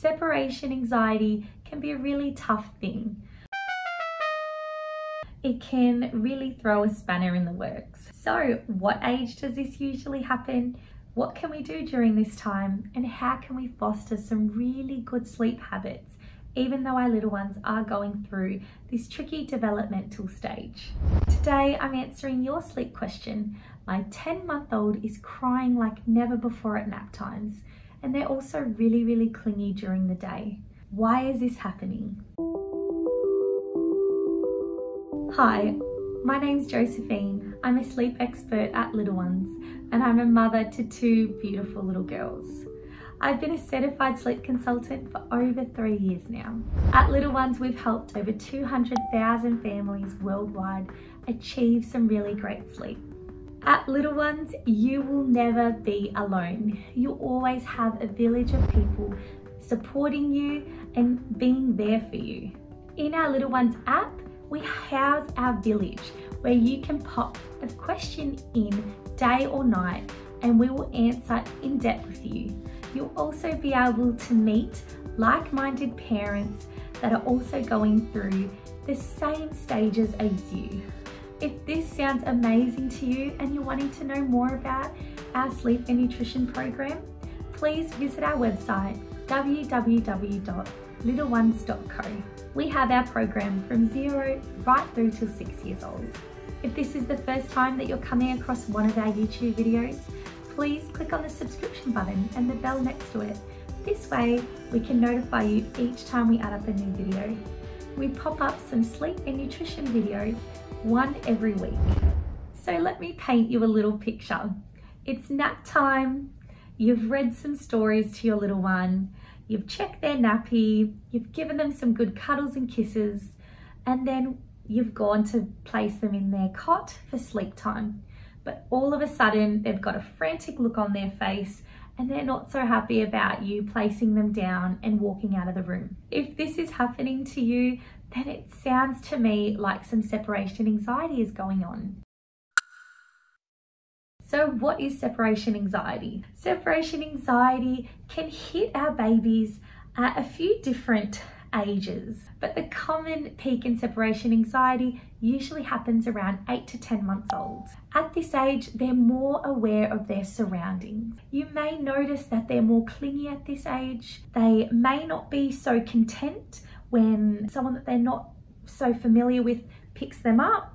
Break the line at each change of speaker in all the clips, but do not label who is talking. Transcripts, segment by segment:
separation anxiety can be a really tough thing. It can really throw a spanner in the works. So what age does this usually happen? What can we do during this time? And how can we foster some really good sleep habits, even though our little ones are going through this tricky developmental stage? Today, I'm answering your sleep question. My 10-month-old is crying like never before at nap times, and they're also really, really clingy during the day. Why is this happening? Hi, my name's Josephine. I'm a sleep expert at Little Ones, and I'm a mother to 2 beautiful little girls. I've been a certified sleep consultant for over 3 years now. At Little Ones, we've helped over 200,000 families worldwide achieve some really great sleep. At Little Ones, you will never be alone. You'll always have a village of people supporting you and being there for you. In our Little Ones app, we house our village where you can pop a question in day or night and we will answer in depth with you. You'll also be able to meet like-minded parents that are also going through the same stages as you. If this sounds amazing to you and you're wanting to know more about our sleep and nutrition program, please visit our website www.littleones.co. We have our program from 0 right through till 6 years old. If this is the first time that you're coming across one of our YouTube videos, please click on the subscription button and the bell next to it. This way we can notify you each time we add up a new video. We pop up some sleep and nutrition videos, one every week. So let me paint you a little picture. It's nap time, you've read some stories to your little one, you've checked their nappy, you've given them some good cuddles and kisses, and then you've gone to place them in their cot for sleep time. But all of a sudden, they've got a frantic look on their face and they're not so happy about you placing them down and walking out of the room. If this is happening to you, then it sounds to me like some separation anxiety is going on. So what is separation anxiety? Separation anxiety can hit our babies at a few different ages, but the common peak in separation anxiety usually happens around 8 to 10 months old. At this age, they're more aware of their surroundings. You may notice that they're more clingy at this age. They may not be so content when someone that they're not so familiar with picks them up.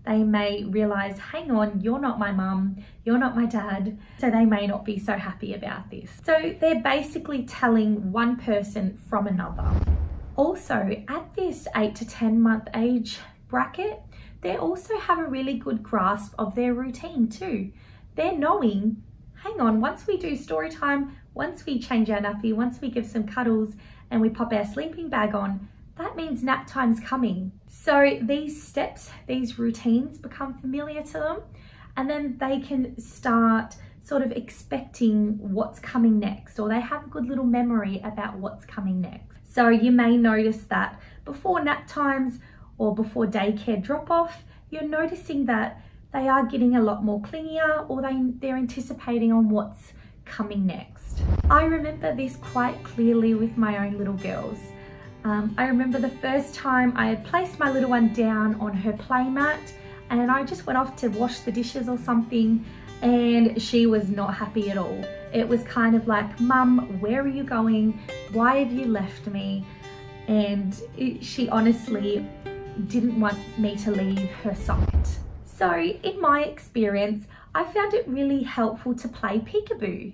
They may realize, hang on, you're not my mum, you're not my dad, so they may not be so happy about this. So they're basically telling one person from another. Also, at this 8 to 10 month age bracket, they also have a really good grasp of their routine too. They're knowing, hang on, once we do story time, once we change our nappy, once we give some cuddles and we pop our sleeping bag on, that means nap time's coming. So these steps, these routines become familiar to them, and then they can start sort of expecting what's coming next, or they have a good little memory about what's coming next. So you may notice that before nap times or before daycare drop off, you're noticing that they are getting a lot more clingier, or they're anticipating on what's coming next. I remember this quite clearly with my own little girls. I remember the first time I had placed my little one down on her play mat and I just went off to wash the dishes or something, and she was not happy at all. It was kind of like, Mum, where are you going? Why have you left me? And she honestly didn't want me to leave her side. So in my experience, I found it really helpful to play peekaboo.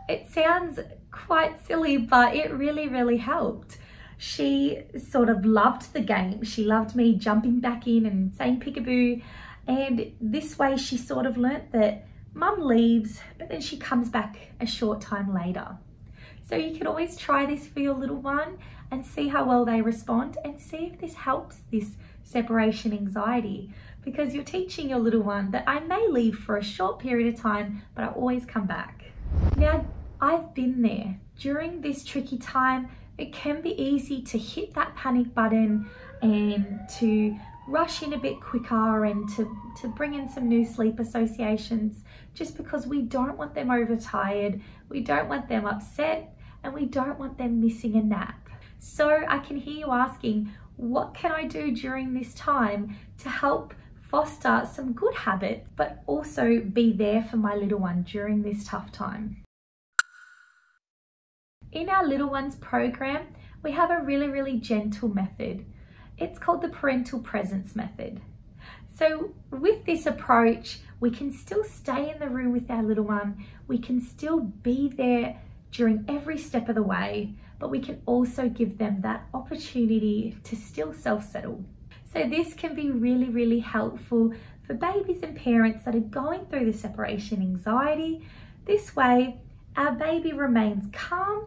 It sounds quite silly, but it really, really helped. She sort of loved the game. She loved me jumping back in and saying peekaboo. And this way she sort of learnt that Mum leaves, but then she comes back a short time later. So you can always try this for your little one and see how well they respond, and see if this helps this separation anxiety, because you're teaching your little one that I may leave for a short period of time, but I always come back. Now, I've been there. During this tricky time, it can be easy to hit that panic button and to rush in a bit quicker and to bring in some new sleep associations, just because we don't want them overtired, we don't want them upset, and we don't want them missing a nap. So I can hear you asking, what can I do during this time to help foster some good habits, but also be there for my little one during this tough time? In our Little Ones program, we have a really gentle method. It's called the parental presence method. So with this approach, we can still stay in the room with our little one. We can still be there during every step of the way, but we can also give them that opportunity to still self-settle. So this can be really helpful for babies and parents that are going through the separation anxiety. This way, our baby remains calm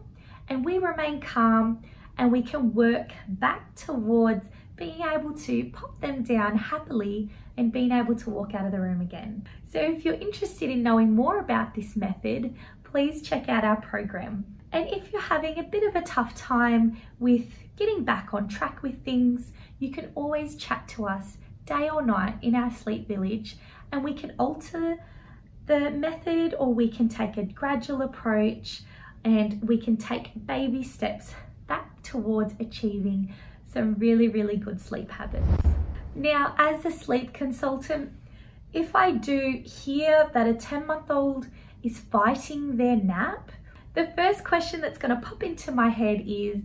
and we remain calm, and we can work back towards being able to pop them down happily and being able to walk out of the room again. So if you're interested in knowing more about this method, please check out our program. And if you're having a bit of a tough time with getting back on track with things, you can always chat to us day or night in our sleep village, and we can alter the method, or we can take a gradual approach, and we can take baby steps back towards achieving some really good sleep habits. Now, as a sleep consultant, if I do hear that a 10-month-old is fighting their nap, the first question that's going to pop into my head is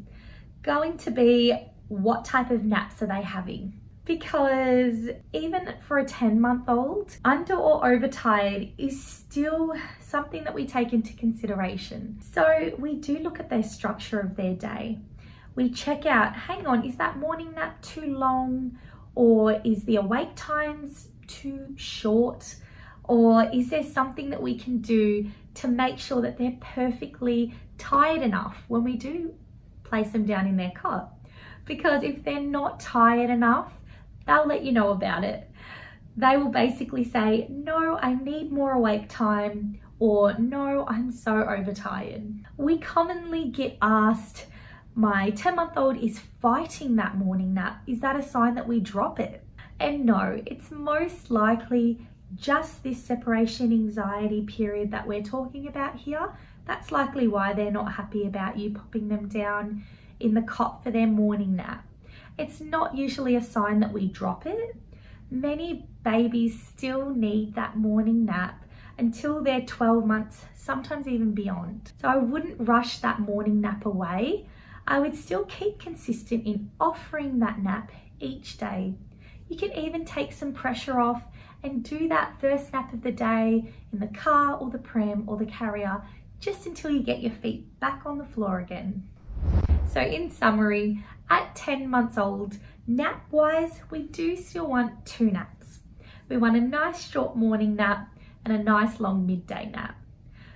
going to be, what type of naps are they having? Because even for a 10-month-old, under or overtired is still something that we take into consideration. So we do look at the structure of their day. We check out, hang on, is that morning nap too long? Or is the awake times too short? Or is there something that we can do to make sure that they're perfectly tired enough when we do place them down in their cot? Because if they're not tired enough, they'll let you know about it. They will basically say, no, I need more awake time, or no, I'm so overtired. We commonly get asked, my 10-month-old is fighting that morning nap. Is that a sign that we drop it? And no, it's most likely just this separation anxiety period that we're talking about here. That's likely why they're not happy about you popping them down in the cot for their morning nap. It's not usually a sign that we drop it. Many babies still need that morning nap until they're 12 months, sometimes even beyond. So I wouldn't rush that morning nap away. I would still keep consistent in offering that nap each day. You can even take some pressure off and do that first nap of the day in the car or the pram or the carrier, just until you get your feet back on the floor again. So in summary, at 10 months old, nap-wise, we do still want 2 naps. We want a nice short morning nap and a nice long midday nap.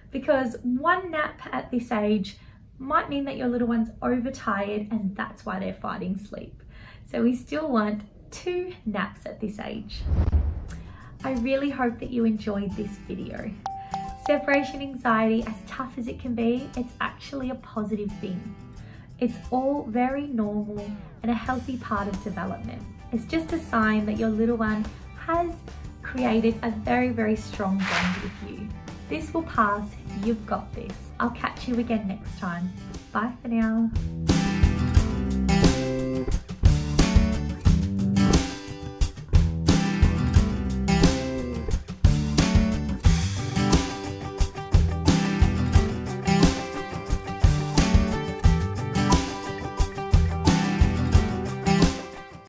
Because 1 nap at this age might mean that your little one's overtired and that's why they're fighting sleep. So we still want 2 naps at this age. I really hope that you enjoyed this video. Separation anxiety, as tough as it can be, it's actually a positive thing. It's all very normal and a healthy part of development. It's just a sign that your little one has created a very strong bond with you. This will pass. You've got this. I'll catch you again next time. Bye for now.